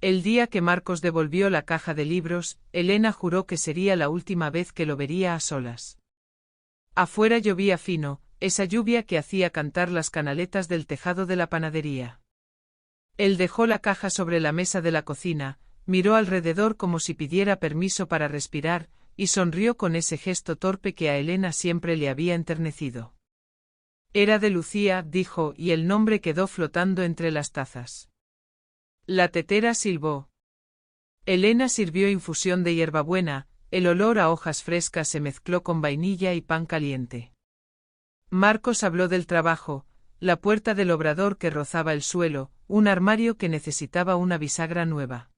El día que Marcos devolvió la caja de libros, Elena juró que sería la última vez que lo vería a solas. Afuera llovía fino, esa lluvia que hacía cantar las canaletas del tejado de la panadería. Él dejó la caja sobre la mesa de la cocina, miró alrededor como si pidiera permiso para respirar, y sonrió con ese gesto torpe que a Elena siempre le había enternecido. Era de Lucía, dijo, y el nombre quedó flotando entre las tazas. La tetera silbó. Elena sirvió infusión de hierbabuena, el olor a hojas frescas se mezcló con vainilla y pan caliente. Marcos habló del trabajo, la puerta del obrador que rozaba el suelo, un armario que necesitaba una bisagra nueva.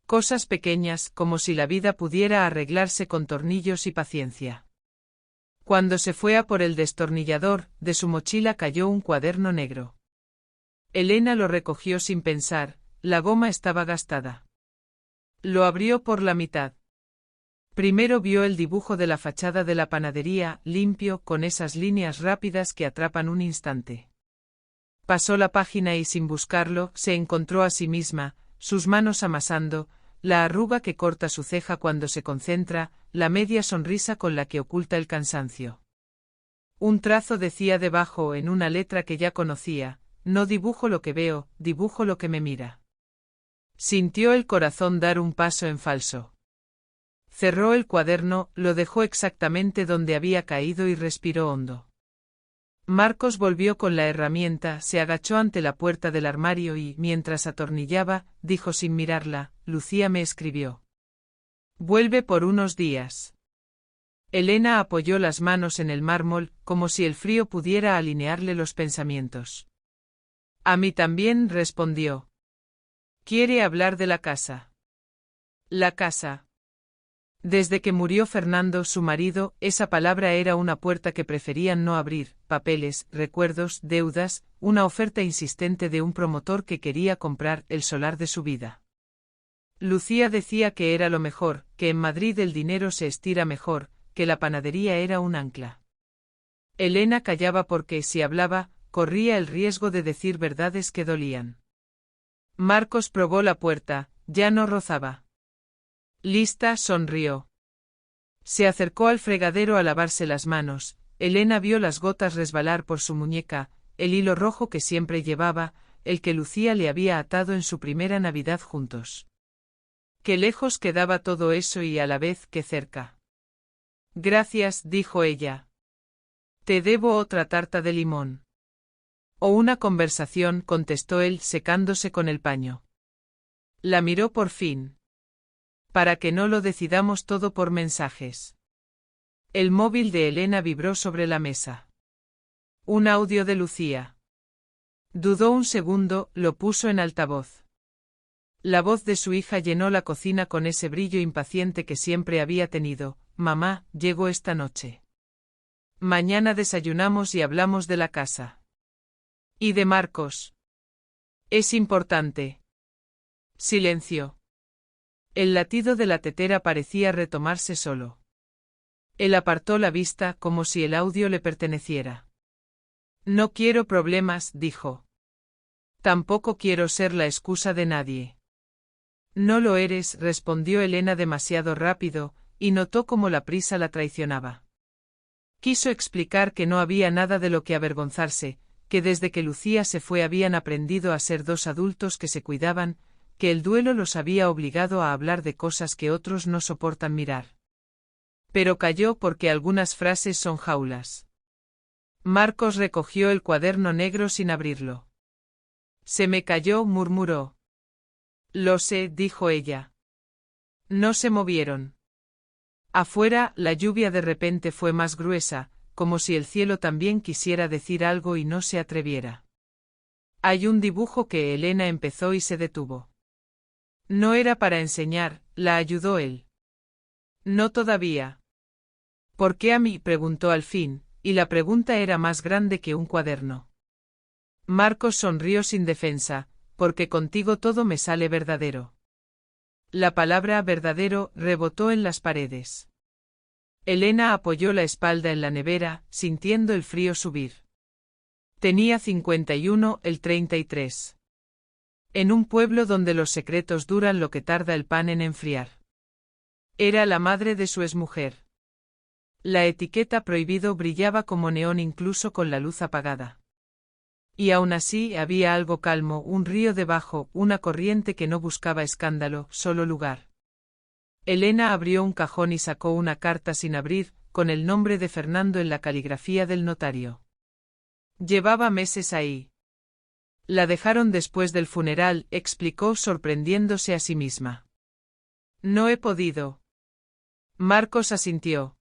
Cosas pequeñas, como si la vida pudiera arreglarse con tornillos y paciencia. Cuando se fue a por el destornillador, de su mochila cayó un cuaderno negro. Elena lo recogió sin pensar, la goma estaba gastada. Lo abrió por la mitad. Primero vio el dibujo de la fachada de la panadería, limpio, con esas líneas rápidas que atrapan un instante. Pasó la página y sin buscarlo, se encontró a sí misma, sus manos amasando, la arruga que corta su ceja cuando se concentra, la media sonrisa con la que oculta el cansancio. Un trazo decía debajo en una letra que ya conocía: no dibujo lo que veo, dibujo lo que me mira. Sintió el corazón dar un paso en falso. Cerró el cuaderno, lo dejó exactamente donde había caído y respiró hondo. Marcos volvió con la herramienta, se agachó ante la puerta del armario y, mientras atornillaba, dijo sin mirarla: Lucía me escribió. Vuelve por unos días. Elena apoyó las manos en el mármol, como si el frío pudiera alinearle los pensamientos. A mí también, respondió. Quiere hablar de la casa. La casa. Desde que murió Fernando, su marido, esa palabra era una puerta que preferían no abrir: papeles, recuerdos, deudas, una oferta insistente de un promotor que quería comprar el solar de su vida. Lucía decía que era lo mejor, que en Madrid el dinero se estira mejor, que la panadería era un ancla. Elena callaba porque, si hablaba, corría el riesgo de decir verdades que dolían. Marcos probó la puerta, ya no rozaba. Lista, sonrió. Se acercó al fregadero a lavarse las manos. Elena vio las gotas resbalar por su muñeca, el hilo rojo que siempre llevaba, el que Lucía le había atado en su primera Navidad juntos. Qué lejos quedaba todo eso y a la vez qué cerca. Gracias, dijo ella. Te debo otra tarta de limón. O una conversación, contestó él, secándose con el paño. La miró por fin. Para que no lo decidamos todo por mensajes. El móvil de Elena vibró sobre la mesa. Un audio de Lucía. Dudó un segundo, lo puso en altavoz. La voz de su hija llenó la cocina con ese brillo impaciente que siempre había tenido. Mamá, llego esta noche. Mañana desayunamos y hablamos de la casa. ¿Y de Marcos? Es importante. Silencio. El latido de la tetera parecía retomarse solo. Él apartó la vista como si el audio le perteneciera. No quiero problemas, dijo. Tampoco quiero ser la excusa de nadie. No lo eres, respondió Elena demasiado rápido, y notó cómo la prisa la traicionaba. Quiso explicar que no había nada de lo que avergonzarse, que desde que Lucía se fue habían aprendido a ser dos adultos que se cuidaban, que el duelo los había obligado a hablar de cosas que otros no soportan mirar. Pero calló porque algunas frases son jaulas. Marcos recogió el cuaderno negro sin abrirlo. Se me cayó, murmuró. Lo sé, dijo ella. No se movieron. Afuera, la lluvia de repente fue más gruesa, como si el cielo también quisiera decir algo y no se atreviera. Hay un dibujo que Elena empezó y se detuvo. No era para enseñar, la ayudó él. No todavía. ¿Por qué a mí?, preguntó al fin, y la pregunta era más grande que un cuaderno. Marcos sonrió sin defensa: porque contigo todo me sale verdadero. La palabra verdadero rebotó en las paredes. Elena apoyó la espalda en la nevera, sintiendo el frío subir. Tenía 51, el 33. En un pueblo donde los secretos duran lo que tarda el pan en enfriar. Era la madre de su exmujer. La etiqueta prohibido brillaba como neón incluso con la luz apagada. Y aún así había algo calmo, un río debajo, una corriente que no buscaba escándalo, solo lugar. Elena abrió un cajón y sacó una carta sin abrir, con el nombre de Fernando en la caligrafía del notario. Llevaba meses ahí. La dejaron después del funeral, explicó sorprendiéndose a sí misma. No he podido. Marcos asintió.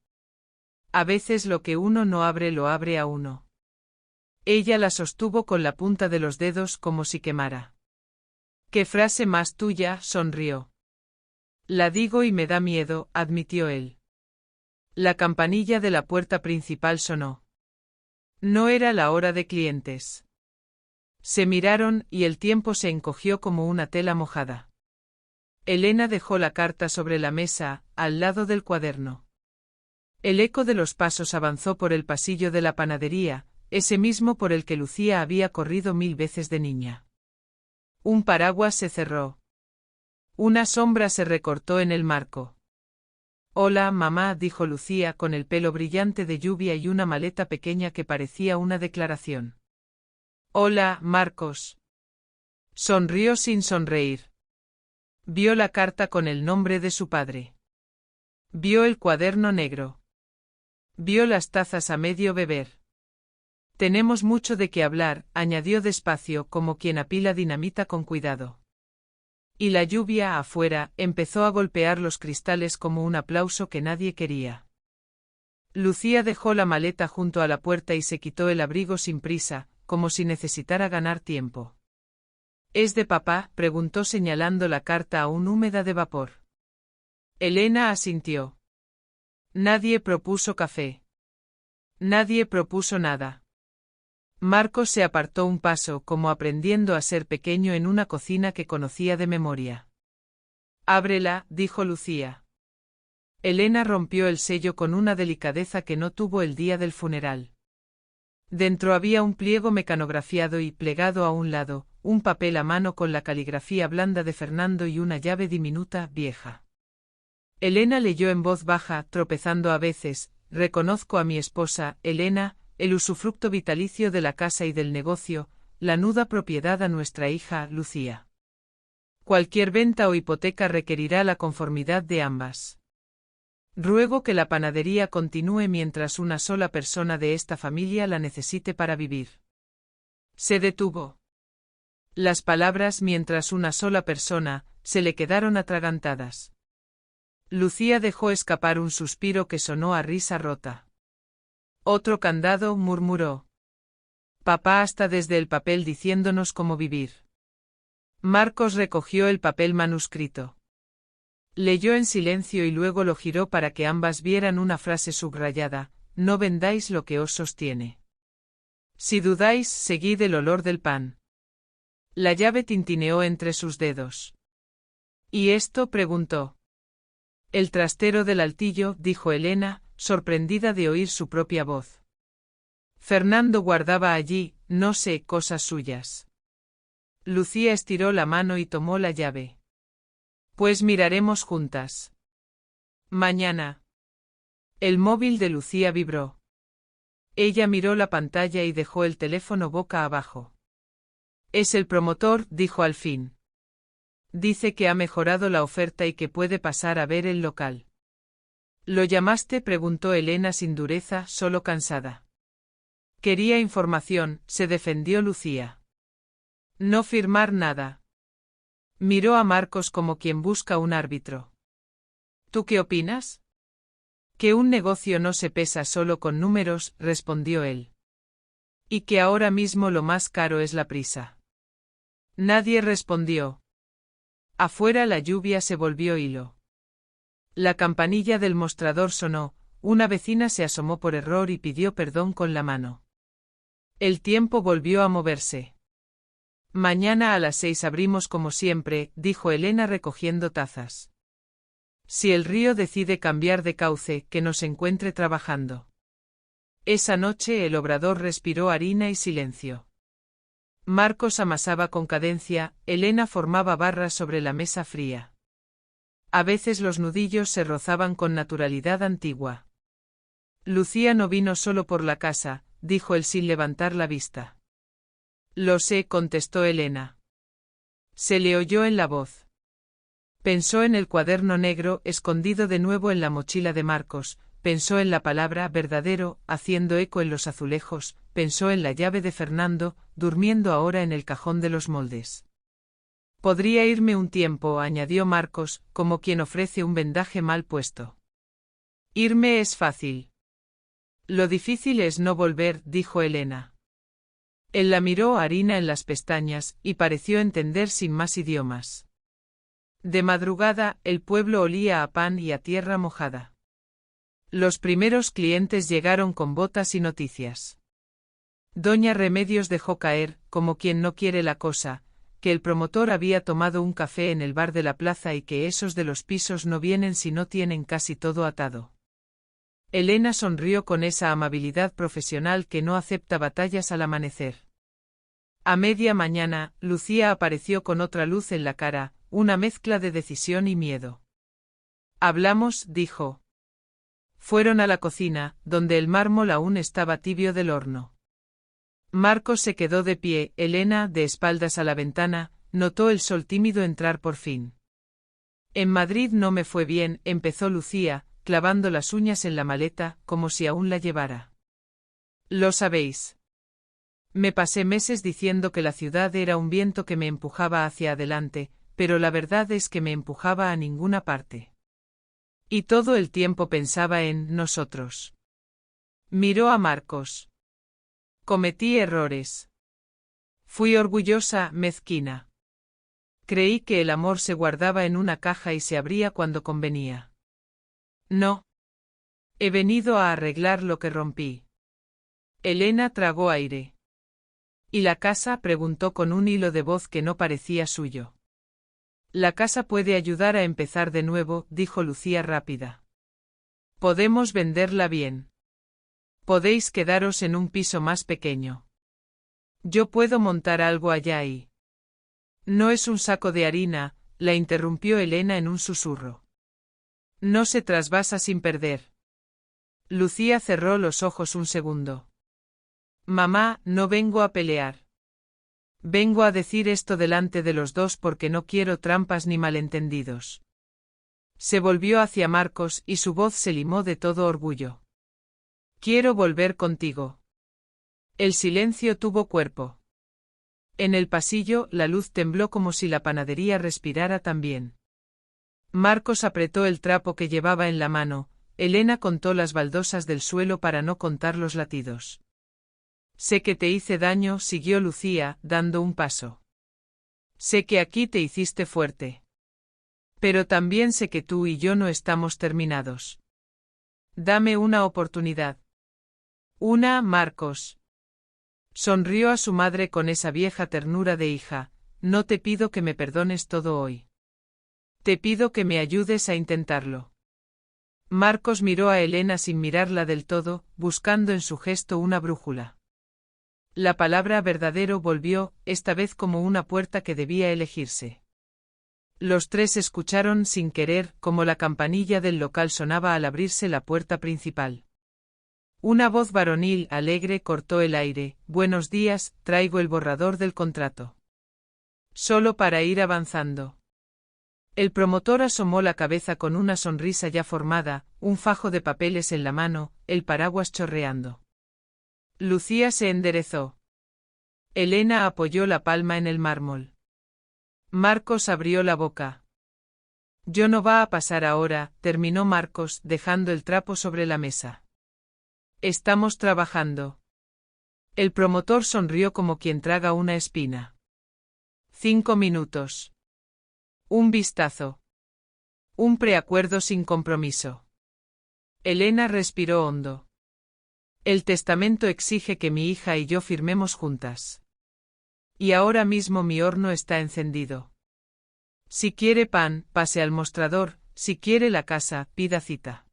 A veces lo que uno no abre lo abre a uno. Ella la sostuvo con la punta de los dedos como si quemara. «¿Qué frase más tuya?», sonrió. «La digo y me da miedo», admitió él. La campanilla de la puerta principal sonó. No era la hora de clientes. Se miraron y el tiempo se encogió como una tela mojada. Elena dejó la carta sobre la mesa, al lado del cuaderno. El eco de los pasos avanzó por el pasillo de la panadería, ese mismo por el que Lucía había corrido 1000 veces de niña. Un paraguas se cerró. Una sombra se recortó en el marco. «Hola, mamá», dijo Lucía con el pelo brillante de lluvia y una maleta pequeña que parecía una declaración. «Hola, Marcos». Sonrió sin sonreír. Vio la carta con el nombre de su padre. Vio el cuaderno negro. Vio las tazas a medio beber. «Tenemos mucho de qué hablar», añadió despacio como quien apila dinamita con cuidado. Y la lluvia afuera empezó a golpear los cristales como un aplauso que nadie quería. Lucía dejó la maleta junto a la puerta y se quitó el abrigo sin prisa, como si necesitara ganar tiempo. «¿Es de papá?», preguntó señalando la carta aún húmeda de vapor. Elena asintió. Nadie propuso café. Nadie propuso nada. Marcos se apartó un paso como aprendiendo a ser pequeño en una cocina que conocía de memoria. «Ábrela», dijo Lucía. Elena rompió el sello con una delicadeza que no tuvo el día del funeral. Dentro había un pliego mecanografiado y, plegado a un lado, un papel a mano con la caligrafía blanda de Fernando y una llave diminuta, vieja. Elena leyó en voz baja, tropezando a veces: «Reconozco a mi esposa, Elena, el usufructo vitalicio de la casa y del negocio, la nuda propiedad a nuestra hija, Lucía. Cualquier venta o hipoteca requerirá la conformidad de ambas. Ruego que la panadería continúe mientras una sola persona de esta familia la necesite para vivir». Se detuvo. Las palabras «mientras una sola persona» se le quedaron atragantadas. Lucía dejó escapar un suspiro que sonó a risa rota. «Otro candado», murmuró. «Papá está desde el papel diciéndonos cómo vivir». Marcos recogió el papel manuscrito. Leyó en silencio y luego lo giró para que ambas vieran una frase subrayada: «No vendáis lo que os sostiene. Si dudáis, seguid el olor del pan». La llave tintineó entre sus dedos. «¿Y esto?», preguntó. «El trastero del altillo», dijo Elena, sorprendida de oír su propia voz. «Fernando guardaba allí, no sé, cosas suyas». Lucía estiró la mano y tomó la llave. «Pues miraremos juntas. Mañana». El móvil de Lucía vibró. Ella miró la pantalla y dejó el teléfono boca abajo. «Es el promotor», dijo al fin. «Dice que ha mejorado la oferta y que puede pasar a ver el local». «¿Lo llamaste?», preguntó Elena sin dureza, solo cansada. «Quería información», se defendió Lucía. «No firmar nada». Miró a Marcos como quien busca un árbitro. «¿Tú qué opinas?». «Que un negocio no se pesa solo con números», respondió él. «Y que ahora mismo lo más caro es la prisa». Nadie respondió. Afuera la lluvia se volvió hilo. La campanilla del mostrador sonó, una vecina se asomó por error y pidió perdón con la mano. El tiempo volvió a moverse. «Mañana a las 6 abrimos como siempre», dijo Elena recogiendo tazas. «Si el río decide cambiar de cauce, que nos encuentre trabajando». Esa noche el obrador respiró harina y silencio. Marcos amasaba con cadencia, Elena formaba barras sobre la mesa fría. A veces los nudillos se rozaban con naturalidad antigua. Lucía no vino solo por la casa, dijo él sin levantar la vista. Lo sé, contestó Elena. Se le oyó en la voz. Pensó en el cuaderno negro escondido de nuevo en la mochila de Marcos, pensó en la palabra verdadero, haciendo eco en los azulejos, pensó en la llave de Fernando, durmiendo ahora en el cajón de los moldes. Podría irme un tiempo, añadió Marcos, como quien ofrece un vendaje mal puesto. Irme es fácil. Lo difícil es no volver, dijo Elena. Él la miró harina en las pestañas, y pareció entender sin más idiomas. De madrugada, el pueblo olía a pan y a tierra mojada. Los primeros clientes llegaron con botas y noticias. Doña Remedios dejó caer, como quien no quiere la cosa, que el promotor había tomado un café en el bar de la plaza y que esos de los pisos no vienen si no tienen casi todo atado. Elena sonrió con esa amabilidad profesional que no acepta batallas al amanecer. A media mañana, Lucía apareció con otra luz en la cara, una mezcla de decisión y miedo. Hablamos, dijo. Fueron a la cocina, donde el mármol aún estaba tibio del horno. Marcos se quedó de pie, Elena, de espaldas a la ventana, notó el sol tímido entrar por fin. En Madrid no me fue bien, empezó Lucía, clavando las uñas en la maleta, como si aún la llevara. Lo sabéis. Me pasé meses diciendo que la ciudad era un viento que me empujaba hacia adelante, pero la verdad es que me empujaba a ninguna parte. Y todo el tiempo pensaba en nosotros. Miró a Marcos. Cometí errores. Fui orgullosa, mezquina. Creí que el amor se guardaba en una caja y se abría cuando convenía. No. He venido a arreglar lo que rompí. Elena tragó aire. ¿Y la casa?, preguntó con un hilo de voz que no parecía suyo. La casa puede ayudar a empezar de nuevo, dijo Lucía rápida. Podemos venderla bien. Podéis quedaros en un piso más pequeño. Yo puedo montar algo allá y... No es un saco de harina, la interrumpió Elena en un susurro. No se trasvasa sin perder. Lucía cerró los ojos un segundo. Mamá, no vengo a pelear. Vengo a decir esto delante de los dos porque no quiero trampas ni malentendidos. Se volvió hacia Marcos y su voz se limó de todo orgullo. Quiero volver contigo. El silencio tuvo cuerpo. En el pasillo, la luz tembló como si la panadería respirara también. Marcos apretó el trapo que llevaba en la mano, Elena contó las baldosas del suelo para no contar los latidos. Sé que te hice daño, siguió Lucía, dando un paso. Sé que aquí te hiciste fuerte. Pero también sé que tú y yo no estamos terminados. Dame una oportunidad. Una, Marcos. Sonrió a su madre con esa vieja ternura de hija, no te pido que me perdones todo hoy. Te pido que me ayudes a intentarlo. Marcos miró a Elena sin mirarla del todo, buscando en su gesto una brújula. La palabra verdadero volvió, esta vez como una puerta que debía elegirse. Los tres escucharon sin querer como la campanilla del local sonaba al abrirse la puerta principal. Una voz varonil alegre cortó el aire. Buenos días, traigo el borrador del contrato. Solo para ir avanzando. El promotor asomó la cabeza con una sonrisa ya formada, un fajo de papeles en la mano, el paraguas chorreando. Lucía se enderezó. Elena apoyó la palma en el mármol. Marcos abrió la boca. Yo no va a pasar ahora, terminó Marcos, dejando el trapo sobre la mesa. Estamos trabajando. El promotor sonrió como quien traga una espina. 5 minutos. Un vistazo. Un preacuerdo sin compromiso. Elena respiró hondo. El testamento exige que mi hija y yo firmemos juntas. Y ahora mismo mi horno está encendido. Si quiere pan, pase al mostrador, si quiere la casa, pida cita.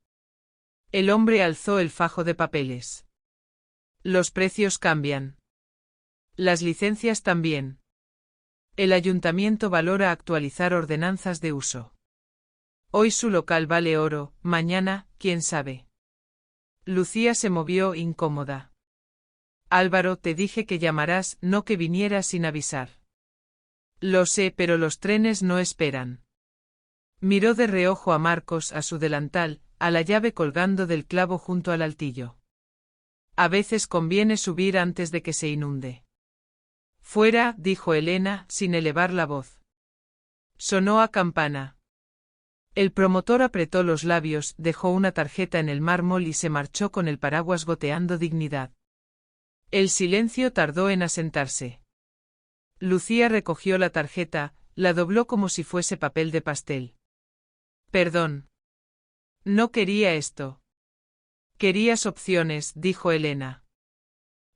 El hombre alzó el fajo de papeles. Los precios cambian. Las licencias también. El ayuntamiento valora actualizar ordenanzas de uso. Hoy su local vale oro, mañana, quién sabe. Lucía se movió incómoda. Álvaro, te dije que llamarás, no que vinieras sin avisar. Lo sé, pero los trenes no esperan. Miró de reojo a Marcos, a su delantal, a la llave colgando del clavo junto al altillo. A veces conviene subir antes de que se inunde. Fuera, dijo Elena, sin elevar la voz. Sonó a campana. El promotor apretó los labios, dejó una tarjeta en el mármol y se marchó con el paraguas goteando dignidad. El silencio tardó en asentarse. Lucía recogió la tarjeta, la dobló como si fuese papel de pastel. Perdón. No quería esto. Querías opciones, dijo Elena.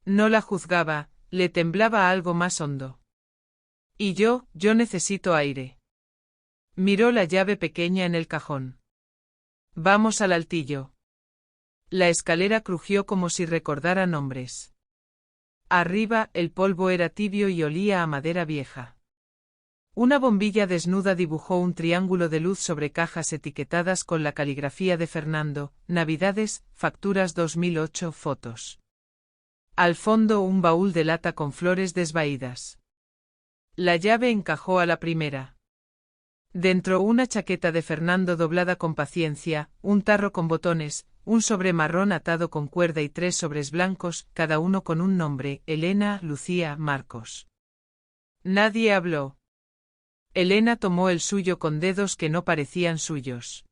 No la juzgaba, le temblaba algo más hondo. Y yo necesito aire. Miró la llave pequeña en el cajón. Vamos al altillo. La escalera crujió como si recordara nombres. Arriba, el polvo era tibio y olía a madera vieja. Una bombilla desnuda dibujó un triángulo de luz sobre cajas etiquetadas con la caligrafía de Fernando, Navidades, facturas 2008, fotos. Al fondo un baúl de lata con flores desvaídas. La llave encajó a la primera. Dentro una chaqueta de Fernando doblada con paciencia, un tarro con botones, un sobre marrón atado con cuerda y 3 sobres blancos, cada uno con un nombre, Elena, Lucía, Marcos. Nadie habló. Elena tomó el suyo con dedos que no parecían suyos.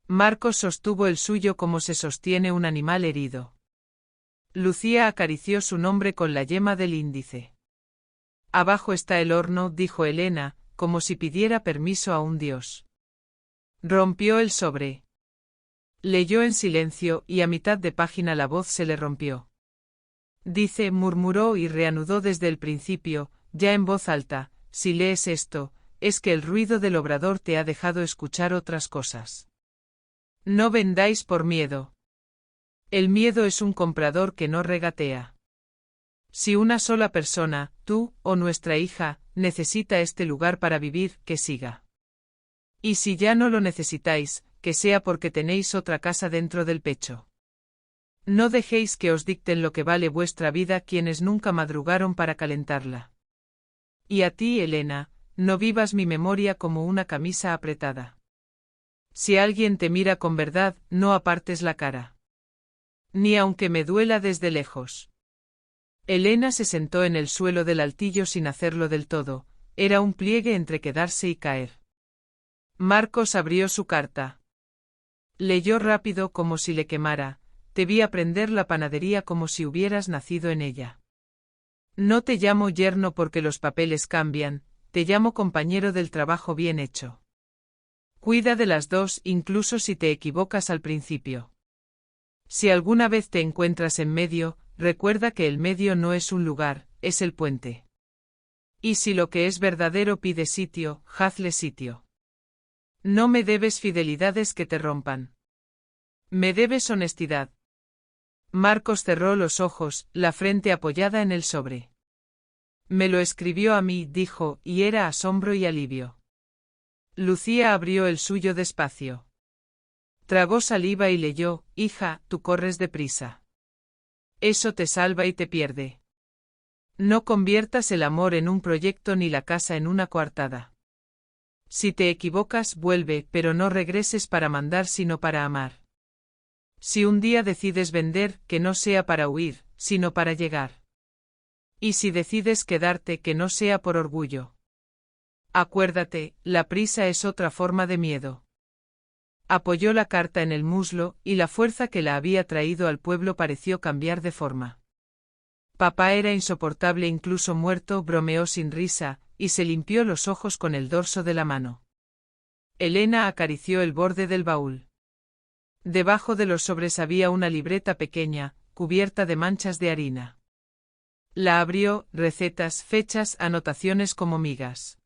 Marcos sostuvo el suyo como se sostiene un animal herido. Lucía acarició su nombre con la yema del índice. Abajo está el horno, dijo Elena, como si pidiera permiso a un dios. Rompió el sobre. Leyó en silencio y a mitad de página la voz se le rompió. Dice, murmuró y reanudó desde el principio, ya en voz alta, si lees esto, es que el ruido del obrador te ha dejado escuchar otras cosas. No vendáis por miedo. El miedo es un comprador que no regatea. Si una sola persona, tú, o nuestra hija, necesita este lugar para vivir, que siga. Y si ya no lo necesitáis, que sea porque tenéis otra casa dentro del pecho. No dejéis que os dicten lo que vale vuestra vida quienes nunca madrugaron para calentarla. Y a ti, Elena, no vivas mi memoria como una camisa apretada. Si alguien te mira con verdad, no apartes la cara. Ni aunque me duela desde lejos. Elena se sentó en el suelo del altillo sin hacerlo del todo, era un pliegue entre quedarse y caer. Marcos abrió su carta. Leyó rápido como si le quemara, te vi aprender la panadería como si hubieras nacido en ella. No te llamo yerno porque los papeles cambian, te llamo compañero del trabajo bien hecho. Cuida de las dos incluso si te equivocas al principio. Si alguna vez te encuentras en medio, recuerda que el medio no es un lugar, es el puente. Y si lo que es verdadero pide sitio, hazle sitio. No me debes fidelidades que te rompan. Me debes honestidad. Marcos cerró los ojos, la frente apoyada en el sobre. Me lo escribió a mí, dijo, y era asombro y alivio. Lucía abrió el suyo despacio. Tragó saliva y leyó, hija, tú corres deprisa. Eso te salva y te pierde. No conviertas el amor en un proyecto ni la casa en una coartada. Si te equivocas, vuelve, pero no regreses para mandar sino para amar. Si un día decides vender, que no sea para huir, sino para llegar. Y si decides quedarte, que no sea por orgullo. Acuérdate, la prisa es otra forma de miedo. Apoyó la carta en el muslo, y la fuerza que la había traído al pueblo pareció cambiar de forma. Papá era insoportable incluso muerto, bromeó sin risa, y se limpió los ojos con el dorso de la mano. Elena acarició el borde del baúl. Debajo de los sobres había una libreta pequeña, cubierta de manchas de harina. La abrió, recetas, fechas, anotaciones como migas.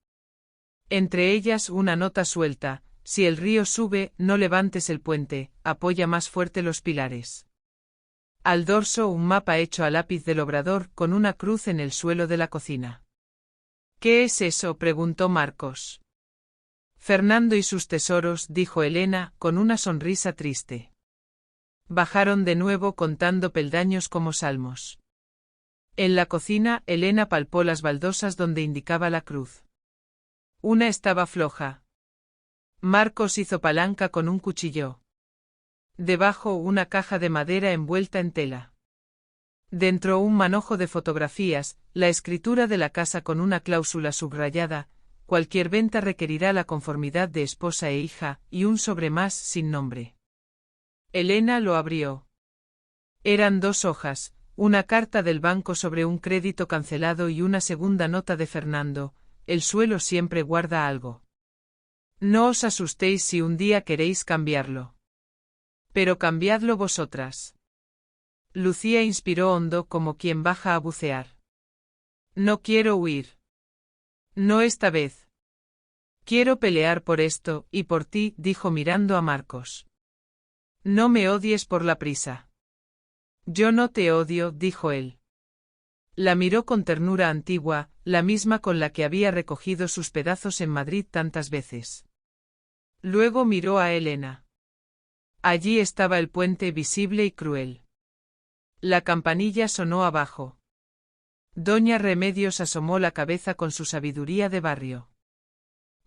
Entre ellas una nota suelta, si el río sube, no levantes el puente, apoya más fuerte los pilares. Al dorso un mapa hecho a lápiz del obrador con una cruz en el suelo de la cocina. ¿Qué es eso?, preguntó Marcos. Fernando y sus tesoros, dijo Elena, con una sonrisa triste. Bajaron de nuevo contando peldaños como salmos. En la cocina, Elena palpó las baldosas donde indicaba la cruz. Una estaba floja. Marcos hizo palanca con un cuchillo. Debajo una caja de madera envuelta en tela. Dentro un manojo de fotografías, la escritura de la casa con una cláusula subrayada: cualquier venta requerirá la conformidad de esposa e hija, y un sobre más sin nombre. Elena lo abrió. Eran 2 hojas, una carta del banco sobre un crédito cancelado y una segunda nota de Fernando: el suelo siempre guarda algo. No os asustéis si un día queréis cambiarlo. Pero cambiadlo vosotras. Lucía inspiró hondo como quien baja a bucear. No quiero huir. No esta vez. Quiero pelear por esto, y por ti, dijo mirando a Marcos. No me odies por la prisa. Yo no te odio, dijo él. La miró con ternura antigua, la misma con la que había recogido sus pedazos en Madrid tantas veces. Luego miró a Elena. Allí estaba el puente visible y cruel. La campanilla sonó abajo. Doña Remedios asomó la cabeza con su sabiduría de barrio.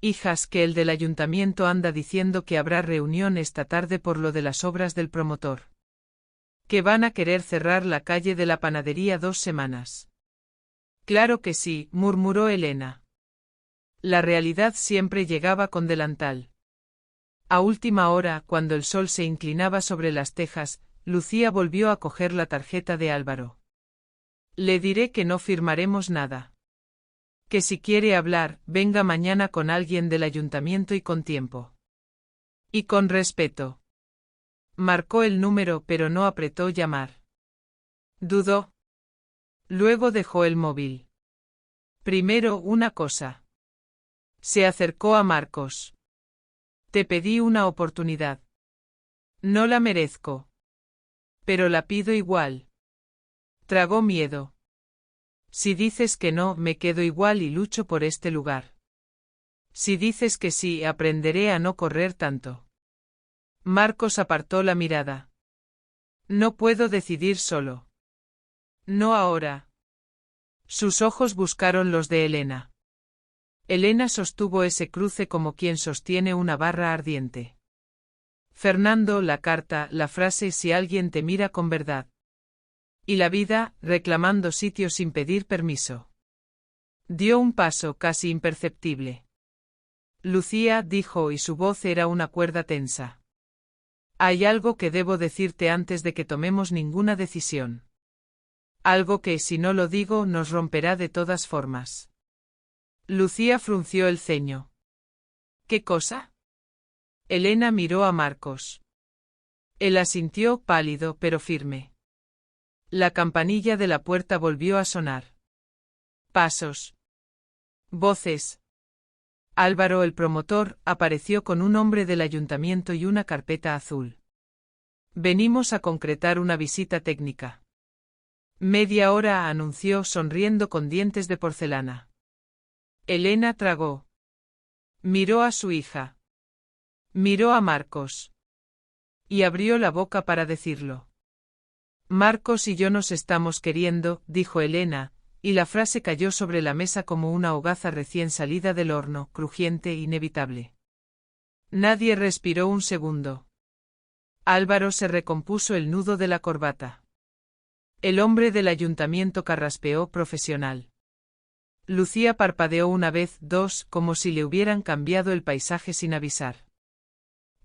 Hijas, que el del ayuntamiento anda diciendo que habrá reunión esta tarde por lo de las obras del promotor. Que van a querer cerrar la calle de la panadería 2 semanas. Claro que sí, murmuró Elena. La realidad siempre llegaba con delantal. A última hora, cuando el sol se inclinaba sobre las tejas, Lucía volvió a coger la tarjeta de Álvaro. Le diré que no firmaremos nada. Que si quiere hablar, venga mañana con alguien del ayuntamiento y con tiempo. Y con respeto. Marcó el número pero no apretó llamar. Dudó. Luego dejó el móvil. Primero una cosa. Se acercó a Marcos. Te pedí una oportunidad. No la merezco. Pero la pido igual. Tragó miedo. Si dices que no, me quedo igual y lucho por este lugar. Si dices que sí, aprenderé a no correr tanto. Marcos apartó la mirada. No puedo decidir solo. No ahora. Sus ojos buscaron los de Elena. Elena sostuvo ese cruce como quien sostiene una barra ardiente. Fernando, la carta, la frase si alguien te mira con verdad. Y la vida, reclamando sitio sin pedir permiso. Dio un paso casi imperceptible. Lucía, dijo, y su voz era una cuerda tensa. Hay algo que debo decirte antes de que tomemos ninguna decisión. Algo que, si no lo digo, nos romperá de todas formas. Lucía frunció el ceño. ¿Qué cosa? Elena miró a Marcos. Él asintió, pálido pero firme. La campanilla de la puerta volvió a sonar. Pasos. Voces. Álvaro, el promotor, apareció con un hombre del ayuntamiento y una carpeta azul. Venimos a concretar una visita técnica. Media hora, anunció sonriendo con dientes de porcelana. Elena tragó. Miró a su hija. Miró a Marcos. Y abrió la boca para decirlo. Marcos y yo nos estamos queriendo, dijo Elena, y la frase cayó sobre la mesa como una hogaza recién salida del horno, crujiente e inevitable. Nadie respiró un segundo. Álvaro se recompuso el nudo de la corbata. El hombre del ayuntamiento carraspeó profesional. Lucía parpadeó una vez, 2, como si le hubieran cambiado el paisaje sin avisar.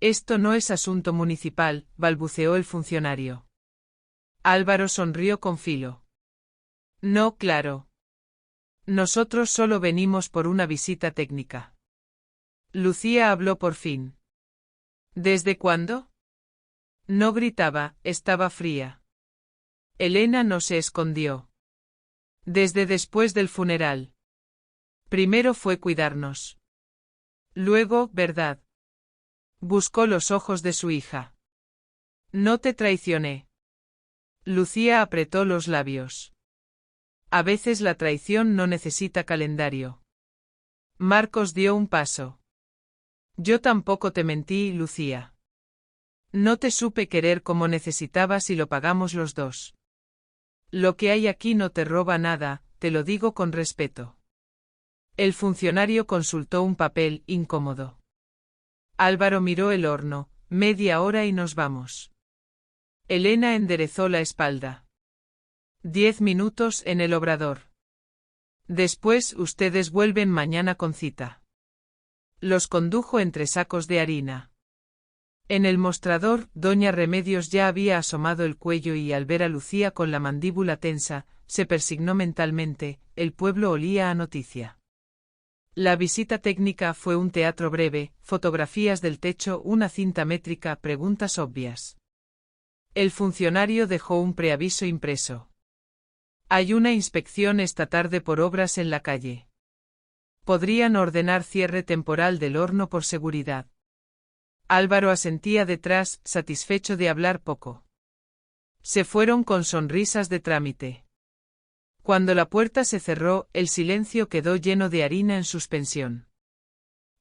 Esto no es asunto municipal, balbuceó el funcionario. Álvaro sonrió con filo. No, claro. Nosotros solo venimos por una visita técnica. Lucía habló por fin. ¿Desde cuándo? No gritaba, estaba fría. Elena no se escondió. Desde después del funeral. Primero fue cuidarnos. Luego, ¿verdad? Buscó los ojos de su hija. No te traicioné. Lucía apretó los labios. A veces la traición no necesita calendario. Marcos dio un paso. Yo tampoco te mentí, Lucía. No te supe querer como necesitabas y lo pagamos los dos. Lo que hay aquí no te roba nada, te lo digo con respeto. El funcionario consultó un papel, incómodo. Álvaro miró el horno, 1/2 hora y nos vamos. Elena enderezó la espalda. 10 minutos en el obrador. Después ustedes vuelven mañana con cita. Los condujo entre sacos de harina. En el mostrador, doña Remedios ya había asomado el cuello y al ver a Lucía con la mandíbula tensa, se persignó mentalmente, el pueblo olía a noticia. La visita técnica fue un teatro breve, fotografías del techo, una cinta métrica, preguntas obvias. El funcionario dejó un preaviso impreso. Hay una inspección esta tarde por obras en la calle. Podrían ordenar cierre temporal del horno por seguridad. Álvaro asentía detrás, satisfecho de hablar poco. Se fueron con sonrisas de trámite. Cuando la puerta se cerró, el silencio quedó lleno de harina en suspensión.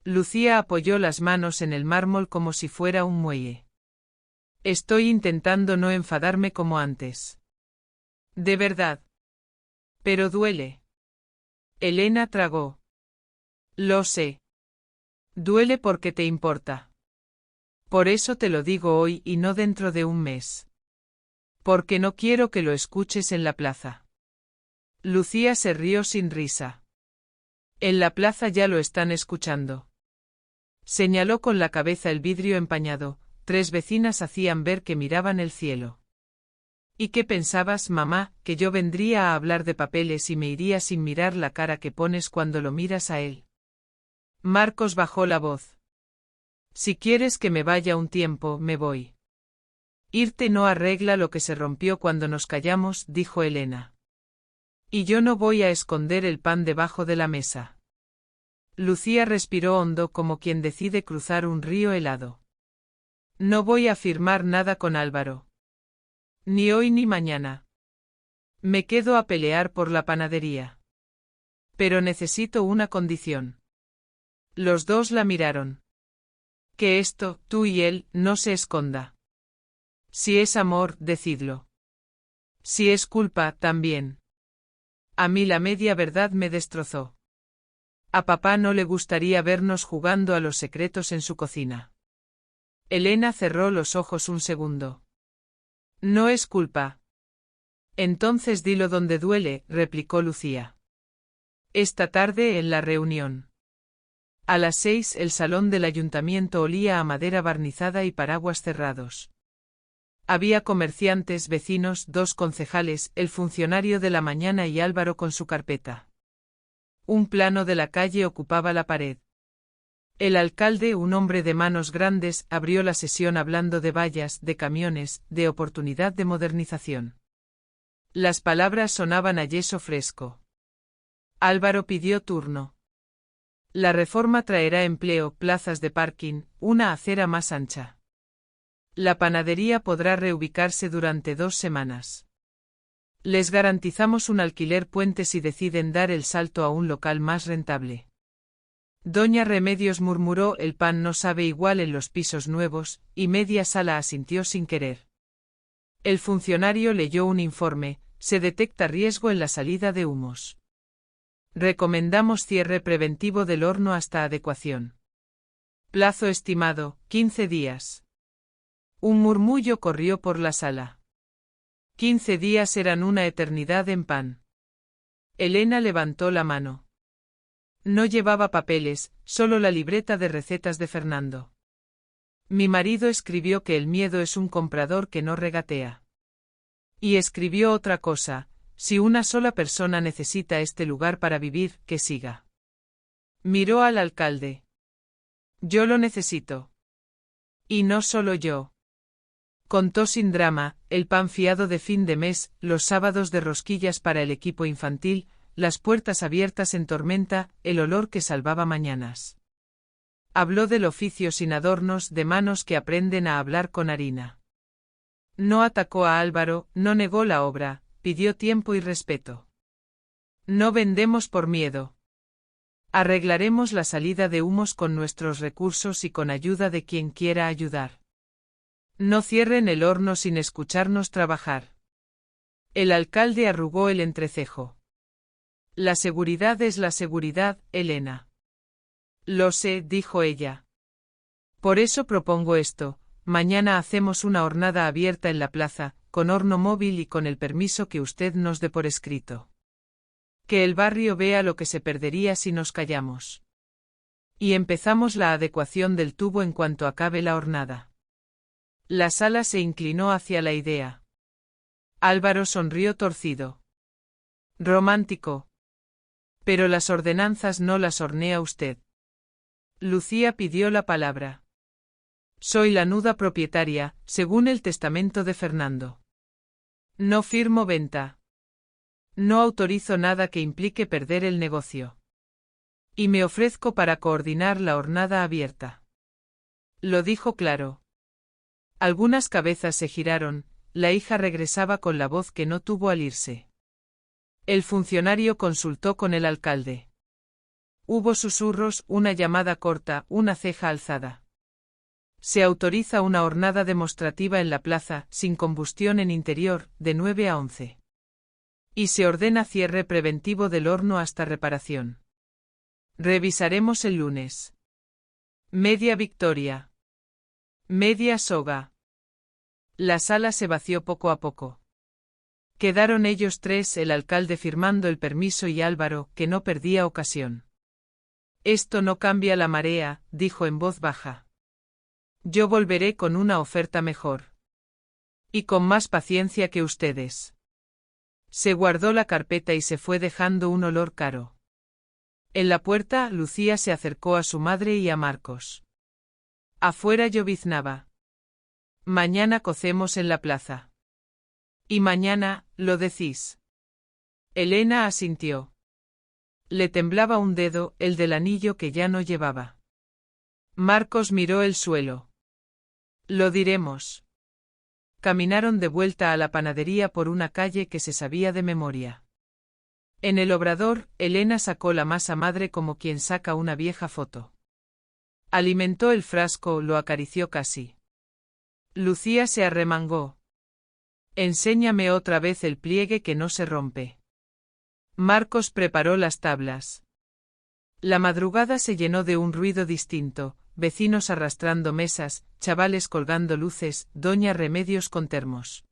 Lucía apoyó las manos en el mármol como si fuera un muelle. Estoy intentando no enfadarme como antes. De verdad. Pero duele. Elena tragó. Lo sé. Duele porque te importa. Por eso te lo digo hoy y no dentro de un mes. Porque no quiero que lo escuches en la plaza. Lucía se rió sin risa. En la plaza ya lo están escuchando. Señaló con la cabeza el vidrio empañado, 3 vecinas hacían ver que miraban el cielo. ¿Y qué pensabas, mamá, que yo vendría a hablar de papeles y me iría sin mirar la cara que pones cuando lo miras a él? Marcos bajó la voz. Si quieres que me vaya un tiempo, me voy. Irte no arregla lo que se rompió cuando nos callamos, dijo Elena. Y yo no voy a esconder el pan debajo de la mesa. Lucía respiró hondo como quien decide cruzar un río helado. No voy a firmar nada con Álvaro. Ni hoy ni mañana. Me quedo a pelear por la panadería. Pero necesito una condición. Los dos la miraron. Que esto, tú y él, no se esconda. Si es amor, decidlo. Si es culpa, también. A mí la media verdad me destrozó. A papá no le gustaría vernos jugando a los secretos en su cocina. Elena cerró los ojos un segundo. No es culpa. Entonces dilo donde duele, replicó Lucía. Esta tarde en la reunión. A las 6 el salón del ayuntamiento olía a madera barnizada y paraguas cerrados. Había comerciantes, vecinos, 2 concejales, el funcionario de la mañana y Álvaro con su carpeta. Un plano de la calle ocupaba la pared. El alcalde, un hombre de manos grandes, abrió la sesión hablando de vallas, de camiones, de oportunidad de modernización. Las palabras sonaban a yeso fresco. Álvaro pidió turno. La reforma traerá empleo, plazas de parking, una acera más ancha. La panadería podrá reubicarse durante 2 semanas. Les garantizamos un alquiler puente si deciden dar el salto a un local más rentable. Doña Remedios murmuró: el pan no sabe igual en los pisos nuevos, y media sala asintió sin querer. El funcionario leyó un informe: se detecta riesgo en la salida de humos. Recomendamos cierre preventivo del horno hasta adecuación. Plazo estimado, 15 días. Un murmullo corrió por la sala. 15 días eran una eternidad en pan. Elena levantó la mano. No llevaba papeles, solo la libreta de recetas de Fernando. Mi marido escribió que el miedo es un comprador que no regatea. Y escribió otra cosa: si una sola persona necesita este lugar para vivir, que siga. Miró al alcalde. Yo lo necesito. Y no solo yo. Contó sin drama: el pan fiado de fin de mes, los sábados de rosquillas para el equipo infantil, las puertas abiertas en tormenta, el olor que salvaba mañanas. Habló del oficio sin adornos, de manos que aprenden a hablar con harina. No atacó a Álvaro, no negó la obra, pidió tiempo y respeto. No vendemos por miedo. Arreglaremos la salida de humos con nuestros recursos y con ayuda de quien quiera ayudar. No cierren el horno sin escucharnos trabajar. El alcalde arrugó el entrecejo. La seguridad es la seguridad, Elena. Lo sé, dijo ella. Por eso propongo esto, mañana hacemos una hornada abierta en la plaza, con horno móvil y con el permiso que usted nos dé por escrito. Que el barrio vea lo que se perdería si nos callamos. Y empezamos la adecuación del tubo en cuanto acabe la hornada. La sala se inclinó hacia la idea. Álvaro sonrió torcido. Romántico. Pero las ordenanzas no las hornea usted. Lucía pidió la palabra. Soy la nuda propietaria, según el testamento de Fernando. No firmo venta. No autorizo nada que implique perder el negocio. Y me ofrezco para coordinar la hornada abierta. Lo dijo claro. Algunas cabezas se giraron, la hija regresaba con la voz que no tuvo al irse. El funcionario consultó con el alcalde. Hubo susurros, una llamada corta, una ceja alzada. Se autoriza una hornada demostrativa en la plaza, sin combustión en interior, de 9 a 11. Y se ordena cierre preventivo del horno hasta reparación. Revisaremos el lunes. Media victoria. Media soga. La sala se vació poco a poco. Quedaron ellos tres, el alcalde firmando el permiso y Álvaro, que no perdía ocasión. Esto no cambia la marea, dijo en voz baja. Yo volveré con una oferta mejor. Y con más paciencia que ustedes. Se guardó la carpeta y se fue dejando un olor caro. En la puerta, Lucía se acercó a su madre y a Marcos. Afuera lloviznaba. Mañana cocemos en la plaza. Y mañana, ¿lo decís? Elena asintió. Le temblaba un dedo, el del anillo que ya no llevaba. Marcos miró el suelo. Lo diremos. Caminaron de vuelta a la panadería por una calle que se sabía de memoria. En el obrador, Elena sacó la masa madre como quien saca una vieja foto. Alimentó el frasco, lo acarició casi. Lucía se arremangó. Enséñame otra vez el pliegue que no se rompe. Marcos preparó las tablas. La madrugada se llenó de un ruido distinto, vecinos arrastrando mesas, chavales colgando luces, doña Remedios con termos.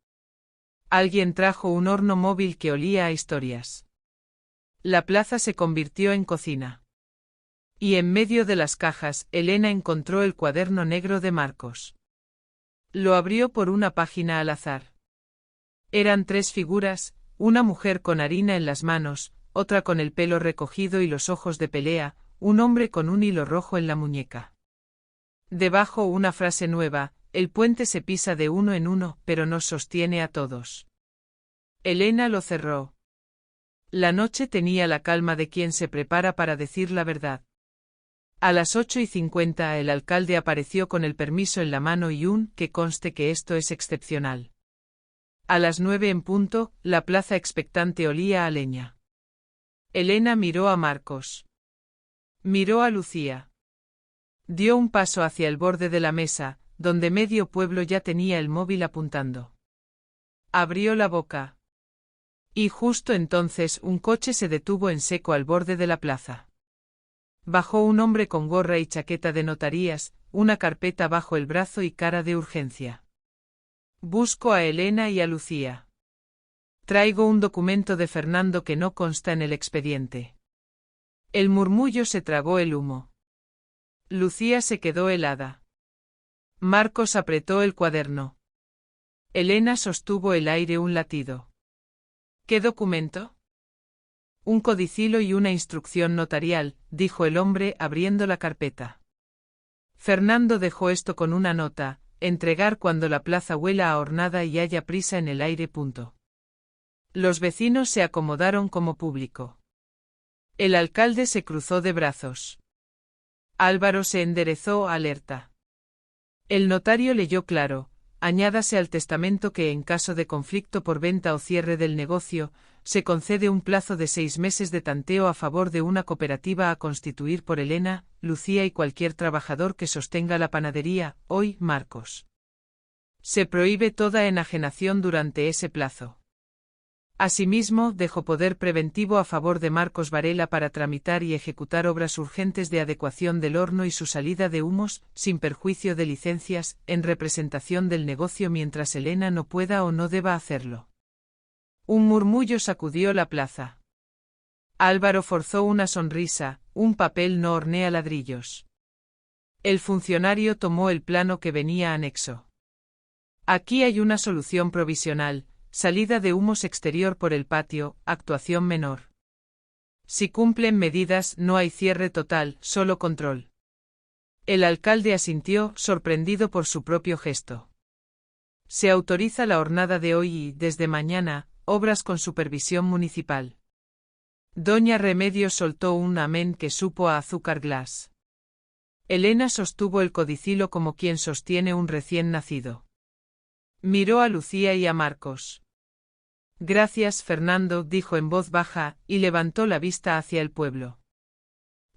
Alguien trajo un horno móvil que olía a historias. La plaza se convirtió en cocina. Y en medio de las cajas, Elena encontró el cuaderno negro de Marcos. Lo abrió por una página al azar. Eran 3 figuras, una mujer con harina en las manos, otra con el pelo recogido y los ojos de pelea, un hombre con un hilo rojo en la muñeca. Debajo una frase nueva, el puente se pisa de uno en uno, pero nos sostiene a todos. Elena lo cerró. La noche tenía la calma de quien se prepara para decir la verdad. A las 8:50 el alcalde apareció con el permiso en la mano y que conste que esto es excepcional. A las 9 en punto, la plaza expectante olía a leña. Elena miró a Marcos. Miró a Lucía. Dio un paso hacia el borde de la mesa, donde medio pueblo ya tenía el móvil apuntando. Abrió la boca. Y justo entonces un coche se detuvo en seco al borde de la plaza. Bajó un hombre con gorra y chaqueta de notarías, una carpeta bajo el brazo y cara de urgencia. Busco a Elena y a Lucía. Traigo un documento de Fernando que no consta en el expediente. El murmullo se tragó el humo. Lucía se quedó helada. Marcos apretó el cuaderno. Elena sostuvo el aire un latido. ¿Qué documento? Un codicilo y una instrucción notarial, dijo el hombre abriendo la carpeta. Fernando dejó esto con una nota, entregar cuando la plaza huela a hornada y haya prisa en el aire. Los vecinos se acomodaron como público. El alcalde se cruzó de brazos. Álvaro se enderezó alerta. El notario leyó claro, añádase al testamento que en caso de conflicto por venta o cierre del negocio, se concede un plazo de 6 meses de tanteo a favor de una cooperativa a constituir por Elena, Lucía y cualquier trabajador que sostenga la panadería, hoy Marcos. Se prohíbe toda enajenación durante ese plazo. Asimismo, dejó poder preventivo a favor de Marcos Varela para tramitar y ejecutar obras urgentes de adecuación del horno y su salida de humos, sin perjuicio de licencias, en representación del negocio mientras Elena no pueda o no deba hacerlo. Un murmullo sacudió la plaza. Álvaro forzó una sonrisa, un papel no hornea ladrillos. El funcionario tomó el plano que venía anexo. Aquí hay una solución provisional. Salida de humos exterior por el patio, actuación menor. Si cumplen medidas no hay cierre total, solo control. El alcalde asintió, sorprendido por su propio gesto. Se autoriza la hornada de hoy y, desde mañana, obras con supervisión municipal. Doña Remedios soltó un amén que supo a azúcar glass. Elena sostuvo el codicilo como quien sostiene un recién nacido. Miró a Lucía y a Marcos. Gracias, Fernando, dijo en voz baja, y levantó la vista hacia el pueblo.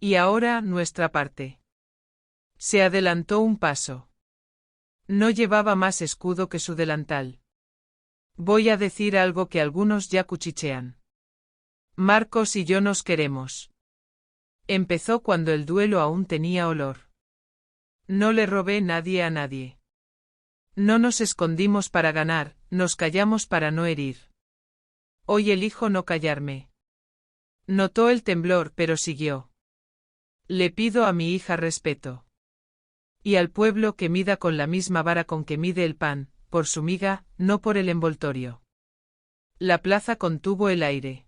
Y ahora, nuestra parte. Se adelantó un paso. No llevaba más escudo que su delantal. Voy a decir algo que algunos ya cuchichean. Marcos y yo nos queremos. Empezó cuando el duelo aún tenía olor. No le robé nadie a nadie. No nos escondimos para ganar, nos callamos para no herir. Hoy elijo no callarme. Notó el temblor, pero siguió. Le pido a mi hija respeto. Y al pueblo que mida con la misma vara con que mide el pan, por su miga, no por el envoltorio. La plaza contuvo el aire.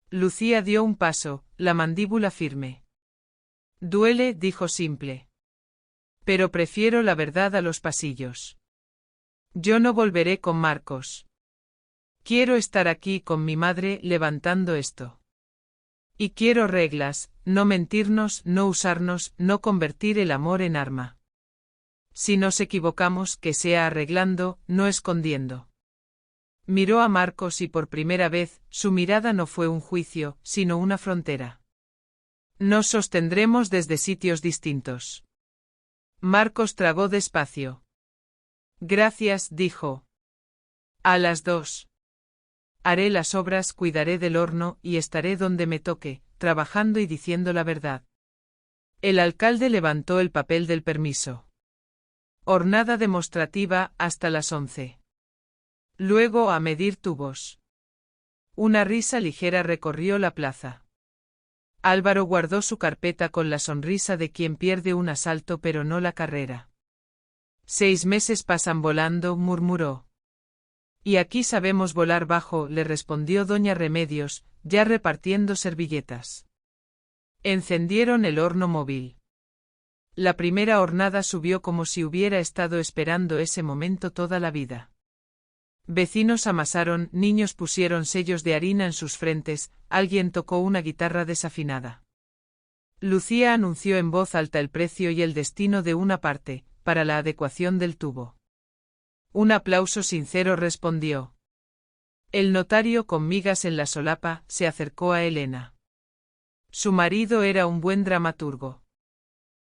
Lucía dio un paso, la mandíbula firme. Duele, dijo simple. Pero prefiero la verdad a los pasillos. Yo no volveré con Marcos. Quiero estar aquí con mi madre levantando esto. Y quiero reglas, no mentirnos, no usarnos, no convertir el amor en arma. Si nos equivocamos, que sea arreglando, no escondiendo. Miró a Marcos y por primera vez, su mirada no fue un juicio, sino una frontera. Nos sostendremos desde sitios distintos. Marcos tragó despacio. Gracias, dijo. A las 2. Haré las obras, cuidaré del horno y estaré donde me toque, trabajando y diciendo la verdad. El alcalde levantó el papel del permiso. Hornada demostrativa hasta las 11. Luego a medir tubos. Una risa ligera recorrió la plaza. Álvaro guardó su carpeta con la sonrisa de quien pierde un asalto pero no la carrera. 6 meses pasan volando, murmuró. Y aquí sabemos volar bajo, le respondió doña Remedios, ya repartiendo servilletas. Encendieron el horno móvil. La primera hornada subió como si hubiera estado esperando ese momento toda la vida. Vecinos amasaron, niños pusieron sellos de harina en sus frentes, alguien tocó una guitarra desafinada. Lucía anunció en voz alta el precio y el destino de una parte, para la adecuación del tubo. Un aplauso sincero respondió. El notario con migas en la solapa se acercó a Elena. Su marido era un buen dramaturgo.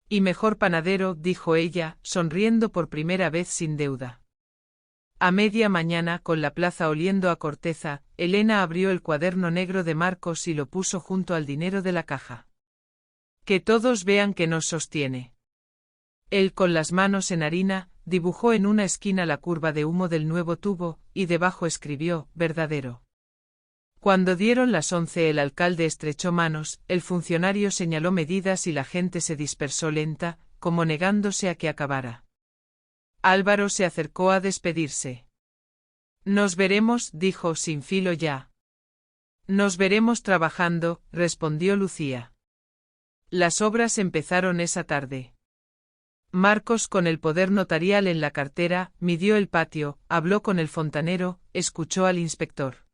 Y mejor panadero, dijo ella, sonriendo por primera vez sin deuda. A media mañana, con la plaza oliendo a corteza, Elena abrió el cuaderno negro de Marcos y lo puso junto al dinero de la caja. Que todos vean que nos sostiene. Él, con las manos en harina, dibujó en una esquina la curva de humo del nuevo tubo, y debajo escribió, verdadero. Cuando dieron las 11 el alcalde estrechó manos, el funcionario señaló medidas y la gente se dispersó lenta, como negándose a que acabara. Álvaro se acercó a despedirse. Nos veremos, dijo sin filo ya. Nos veremos trabajando, respondió Lucía. Las obras empezaron esa tarde. Marcos, con el poder notarial en la cartera, midió el patio, habló con el fontanero, escuchó al inspector.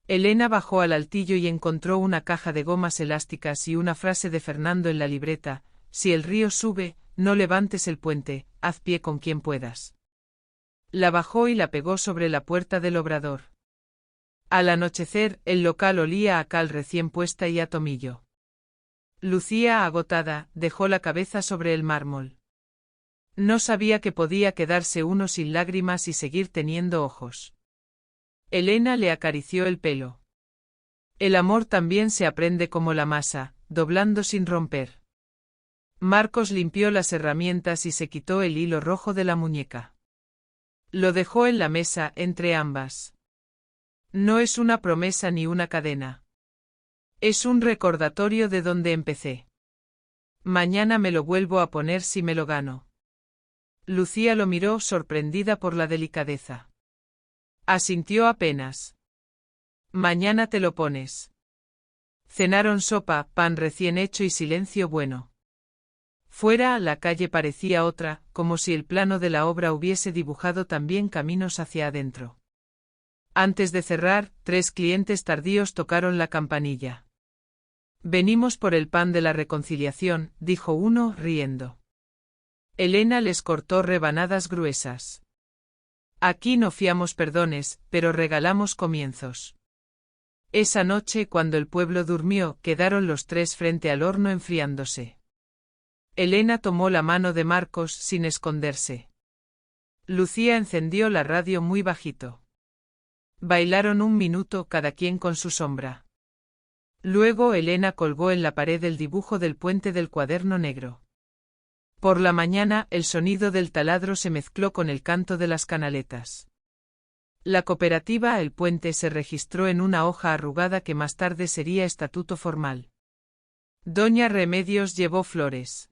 Elena bajó al altillo y encontró una caja de gomas elásticas y una frase de Fernando en la libreta: si el río sube, no levantes el puente, haz pie con quien puedas. La bajó y la pegó sobre la puerta del obrador. Al anochecer, el local olía a cal recién puesta y a tomillo. Lucía, agotada, dejó la cabeza sobre el mármol. No sabía que podía quedarse uno sin lágrimas y seguir teniendo ojos. Elena le acarició el pelo. El amor también se aprende como la masa, doblando sin romper. Marcos limpió las herramientas y se quitó el hilo rojo de la muñeca. Lo dejó en la mesa entre ambas. No es una promesa ni una cadena. Es un recordatorio de donde empecé. Mañana me lo vuelvo a poner si me lo gano. Lucía lo miró sorprendida por la delicadeza. Asintió apenas. Mañana te lo pones. Cenaron sopa, pan recién hecho y silencio bueno. Fuera, la calle parecía otra, como si el plano de la obra hubiese dibujado también caminos hacia adentro. Antes de cerrar, 3 clientes tardíos tocaron la campanilla. Venimos por el pan de la reconciliación, dijo uno, riendo. Elena les cortó rebanadas gruesas. Aquí no fiamos perdones, pero regalamos comienzos. Esa noche, cuando el pueblo durmió, quedaron los 3 frente al horno enfriándose. Elena tomó la mano de Marcos sin esconderse. Lucía encendió la radio muy bajito. Bailaron 1 minuto cada quien con su sombra. Luego Elena colgó en la pared el dibujo del puente del cuaderno negro. Por la mañana, el sonido del taladro se mezcló con el canto de las canaletas. La cooperativa El Puente se registró en una hoja arrugada que más tarde sería estatuto formal. Doña Remedios llevó flores.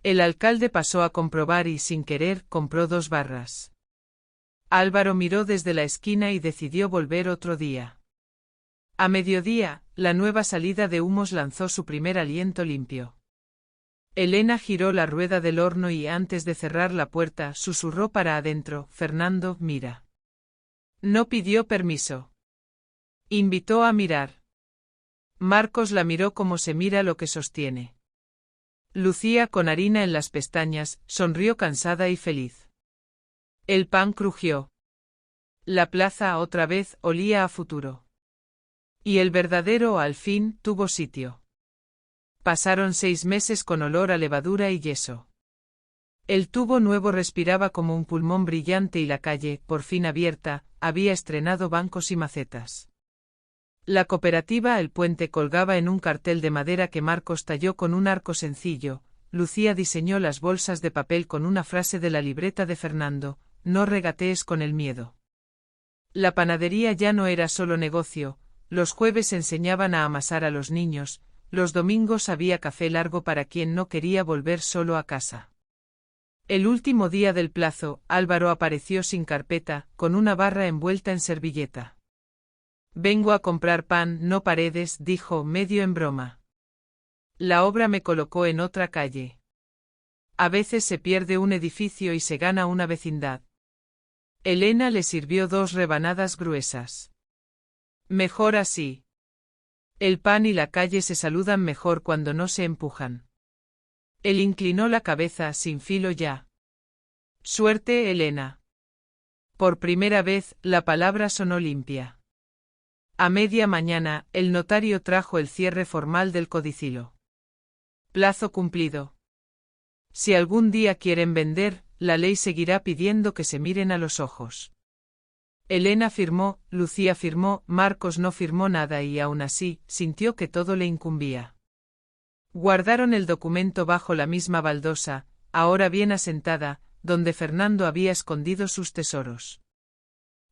El alcalde pasó a comprobar y, sin querer, compró 2 barras. Álvaro miró desde la esquina y decidió volver otro día. A mediodía, la nueva salida de humos lanzó su primer aliento limpio. Elena giró la rueda del horno y, antes de cerrar la puerta, susurró para adentro: Fernando, mira. No pidió permiso. Invitó a mirar. Marcos la miró como se mira lo que sostiene. Lucía, con harina en las pestañas, sonrió cansada y feliz. El pan crujió. La plaza otra vez olía a futuro. Y el verdadero, al fin, tuvo sitio. Pasaron 6 meses con olor a levadura y yeso. El tubo nuevo respiraba como un pulmón brillante y la calle, por fin abierta, había estrenado bancos y macetas. La cooperativa El Puente colgaba en un cartel de madera que Marcos talló con un arco sencillo. Lucía diseñó las bolsas de papel con una frase de la libreta de Fernando: no regatees con el miedo. La panadería ya no era solo negocio, los jueves enseñaban a amasar a los niños, los domingos había café largo para quien no quería volver solo a casa. El último día del plazo, Álvaro apareció sin carpeta, con una barra envuelta en servilleta. Vengo a comprar pan, no paredes, dijo, medio en broma. La obra me colocó en otra calle. A veces se pierde un edificio y se gana una vecindad. Elena le sirvió 2 rebanadas gruesas. Mejor así. El pan y la calle se saludan mejor cuando no se empujan. Él inclinó la cabeza, sin filo ya. Suerte, Elena. Por primera vez, la palabra sonó limpia. A media mañana, el notario trajo el cierre formal del codicilo. Plazo cumplido. Si algún día quieren vender, la ley seguirá pidiendo que se miren a los ojos. Elena firmó, Lucía firmó, Marcos no firmó nada y aún así, sintió que todo le incumbía. Guardaron el documento bajo la misma baldosa, ahora bien asentada, donde Fernando había escondido sus tesoros.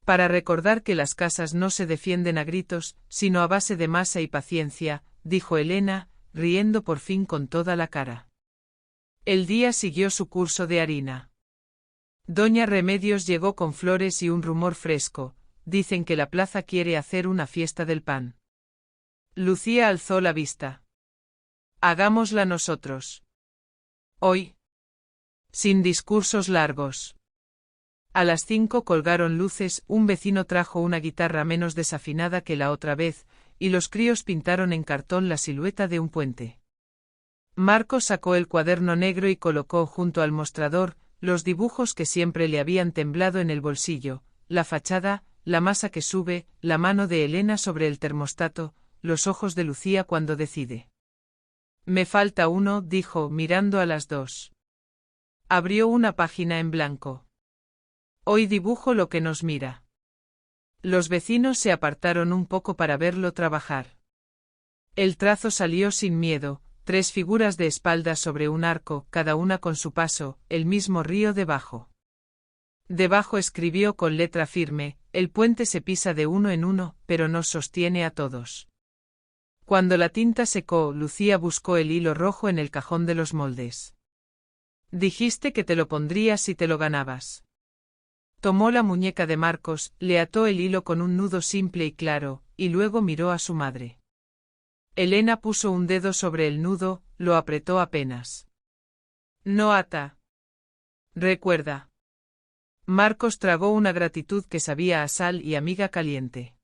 Para recordar que las casas no se defienden a gritos, sino a base de masa y paciencia, dijo Elena, riendo por fin con toda la cara. El día siguió su curso de harina. Doña Remedios llegó con flores y un rumor fresco: dicen que la plaza quiere hacer una fiesta del pan. Lucía alzó la vista. Hagámosla nosotros. Hoy. Sin discursos largos. A las 5 colgaron luces, un vecino trajo una guitarra menos desafinada que la otra vez, y los críos pintaron en cartón la silueta de un puente. Marcos sacó el cuaderno negro y colocó junto al mostrador, los dibujos que siempre le habían temblado en el bolsillo, la fachada, la masa que sube, la mano de Elena sobre el termostato, los ojos de Lucía cuando decide. Me falta uno, dijo, mirando a las dos. Abrió una página en blanco. Hoy dibujo lo que nos mira. Los vecinos se apartaron un poco para verlo trabajar. El trazo salió sin miedo, 3 figuras de espaldas sobre un arco, cada una con su paso, el mismo río debajo. Debajo escribió con letra firme, el puente se pisa de uno en uno, pero nos sostiene a todos. Cuando la tinta secó, Lucía buscó el hilo rojo en el cajón de los moldes. Dijiste que te lo pondrías si te lo ganabas. Tomó la muñeca de Marcos, le ató el hilo con un nudo simple y claro, y luego miró a su madre. Elena puso un dedo sobre el nudo, lo apretó apenas. No ata. Recuerda. Marcos tragó una gratitud que sabía a sal y a miga caliente.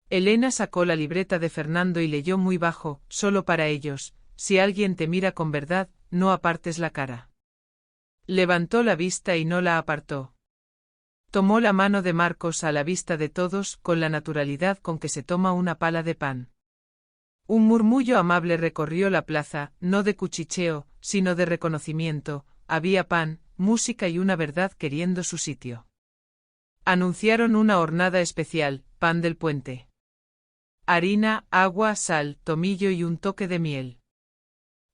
Elena sacó la libreta de Fernando y leyó muy bajo, solo para ellos, si alguien te mira con verdad, no apartes la cara. Levantó la vista y no la apartó. Tomó la mano de Marcos a la vista de todos con la naturalidad con que se toma una pala de pan. Un murmullo amable recorrió la plaza, no de cuchicheo, sino de reconocimiento, había pan, música y una verdad queriendo su sitio. Anunciaron una hornada especial, pan del puente. Harina, agua, sal, tomillo y un toque de miel.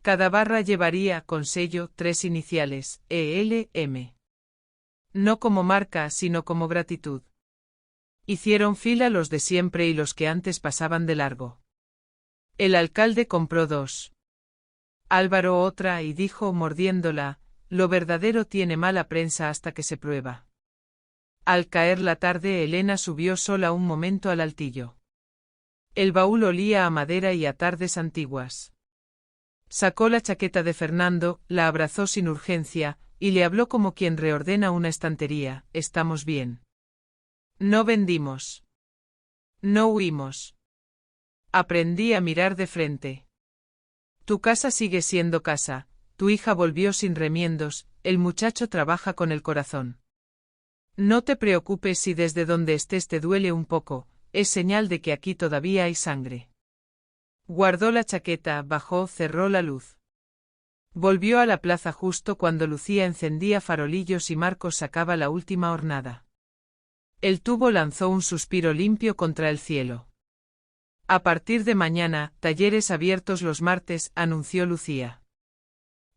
Cada barra llevaría, con sello, 3 iniciales, ELM. No como marca, sino como gratitud. Hicieron fila los de siempre y los que antes pasaban de largo. El alcalde compró 2. Álvaro otra y dijo mordiéndola, lo verdadero tiene mala prensa hasta que se prueba. Al caer la tarde Elena subió sola un momento al altillo. El baúl olía a madera y a tardes antiguas. Sacó la chaqueta de Fernando, la abrazó sin urgencia, y le habló como quien reordena una estantería, estamos bien. No vendimos. No huimos. Aprendí a mirar de frente. Tu casa sigue siendo casa, tu hija volvió sin remiendos, el muchacho trabaja con el corazón. No te preocupes si desde donde estés te duele un poco, es señal de que aquí todavía hay sangre. Guardó la chaqueta, bajó, cerró la luz. Volvió a la plaza justo cuando Lucía encendía farolillos y Marcos sacaba la última hornada. El tubo lanzó un suspiro limpio contra el cielo. A partir de mañana, talleres abiertos los martes, anunció Lucía.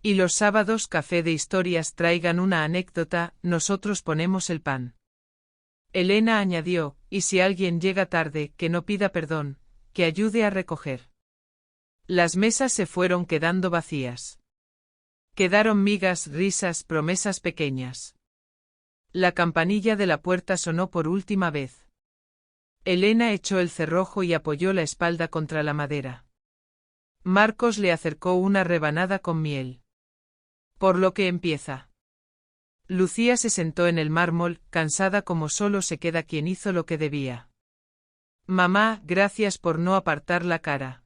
Y los sábados café de historias, traigan una anécdota, nosotros ponemos el pan. Elena añadió, y si alguien llega tarde, que no pida perdón, que ayude a recoger. Las mesas se fueron quedando vacías. Quedaron migas, risas, promesas pequeñas. La campanilla de la puerta sonó por última vez. Elena echó el cerrojo y apoyó la espalda contra la madera. Marcos le acercó una rebanada con miel. Por lo que empieza. Lucía se sentó en el mármol, cansada como solo se queda quien hizo lo que debía. Mamá, gracias por no apartar la cara.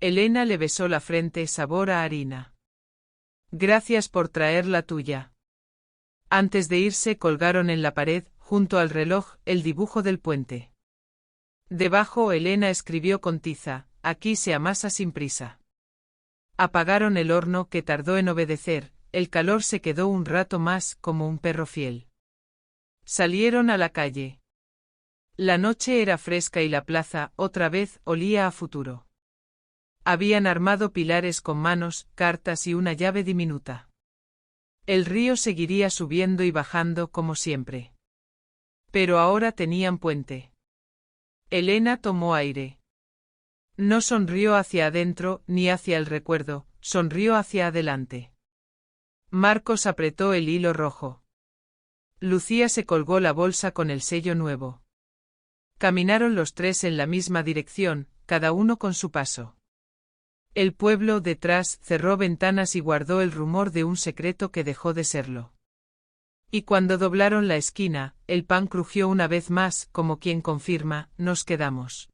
Elena le besó la frente, sabor a harina. Gracias por traer la tuya. Antes de irse colgaron en la pared, junto al reloj, el dibujo del puente. Debajo Elena escribió con tiza, aquí se amasa sin prisa. Apagaron el horno que tardó en obedecer, el calor se quedó un rato más como un perro fiel. Salieron a la calle. La noche era fresca y la plaza, otra vez, olía a futuro. Habían armado pilares con manos, cartas y una llave diminuta. El río seguiría subiendo y bajando como siempre. Pero ahora tenían puente. Elena tomó aire. No sonrió hacia adentro ni hacia el recuerdo, sonrió hacia adelante. Marcos apretó el hilo rojo. Lucía se colgó la bolsa con el sello nuevo. Caminaron los 3 en la misma dirección, cada uno con su paso. El pueblo detrás cerró ventanas y guardó el rumor de un secreto que dejó de serlo. Y cuando doblaron la esquina, el pan crujió una vez más, como quien confirma, nos quedamos.